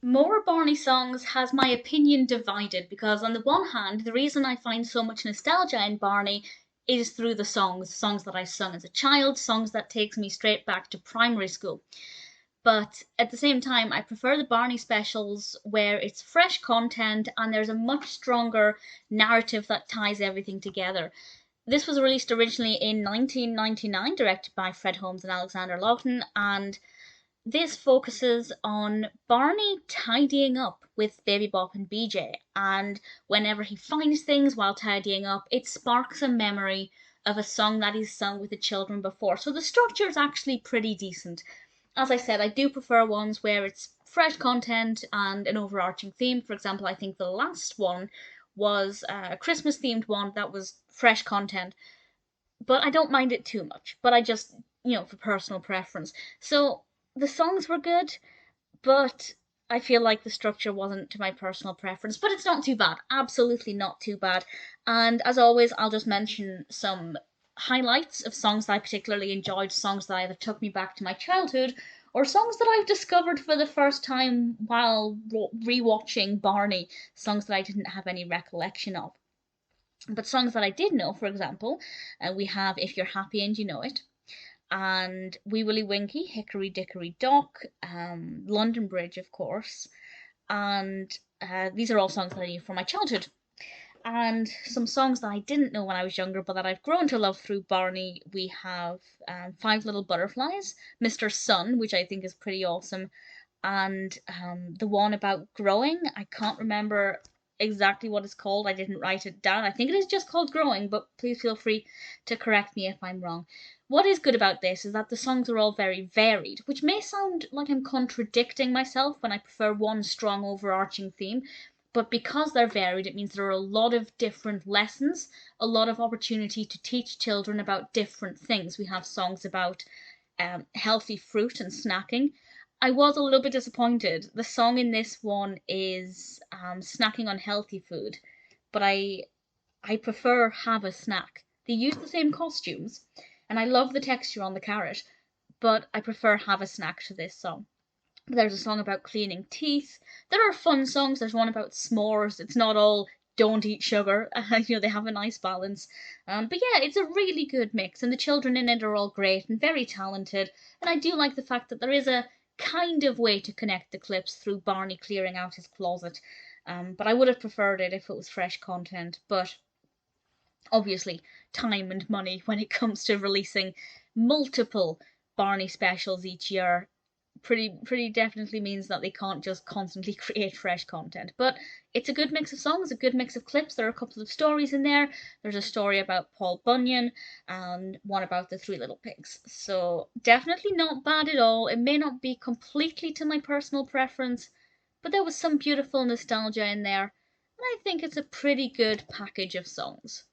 More Barney Songs has my opinion divided because, on the one hand, the reason I find so much nostalgia in Barney is through the songs that I sung as a child, songs that takes me straight back to primary school. But at the same time, I prefer the Barney specials where it's fresh content and there's a much stronger narrative that ties everything together. This was released originally in 1999, directed by Fred Holmes and Alexander Lawton, and this focuses on Barney tidying up with Baby Bop and BJ, and whenever he finds things while tidying up, it sparks a memory of a song that he's sung with the children before. So the structure is actually pretty decent. As I said, I do prefer ones where it's fresh content and an overarching theme. For example, I think the last one was a Christmas themed one that was fresh content, but I don't mind it too much. But I just, for personal preference. So the songs were good, but I feel like the structure wasn't to my personal preference. But it's not too bad. Absolutely not too bad. And as always, I'll just mention some highlights of songs that I particularly enjoyed, songs that either took me back to my childhood or songs that I've discovered for the first time while rewatching Barney, songs that I didn't have any recollection of. But songs that I did know, for example, we have If You're Happy and You Know It, and Wee Willie Winky, Hickory Dickory Dock, London Bridge, of course, and these are all songs that I knew from my childhood. And some songs that I didn't know when I was younger, but that I've grown to love through Barney. We have Five Little Butterflies, Mr. Sun, which I think is pretty awesome, and the one about growing. I can't remember exactly what it's called. I didn't write it down. I think it is just called Growing, but please feel free to correct me if I'm wrong. What is good about this is that the songs are all very varied, which may sound like I'm contradicting myself when I prefer one strong overarching theme, but because they're varied, it means there are a lot of different lessons, a lot of opportunity to teach children about different things. We have songs about healthy fruit and snacking. I was a little bit disappointed. The song in this one is snacking on healthy food, but I prefer have a snack. They use the same costumes, and I love the texture on the carrot, but I prefer have a snack to this song. There's a song about cleaning teeth. There are fun songs. There's one about s'mores. It's not all don't eat sugar. They have a nice balance. But yeah, it's a really good mix, and the children in it are all great and very talented. And I do like the fact that there is a kind of way to connect the clips through Barney clearing out his closet. But I would have preferred it if it was fresh content. But obviously, time and money when it comes to releasing multiple Barney specials each year pretty definitely means that they can't just constantly create fresh content. But it's a good mix of songs, a good mix of clips. There are a couple of stories in there. There's a story about Paul Bunyan and one about the Three Little Pigs. So definitely not bad at all. It may not be completely to my personal preference, but there was some beautiful nostalgia in there. And I think it's a pretty good package of songs.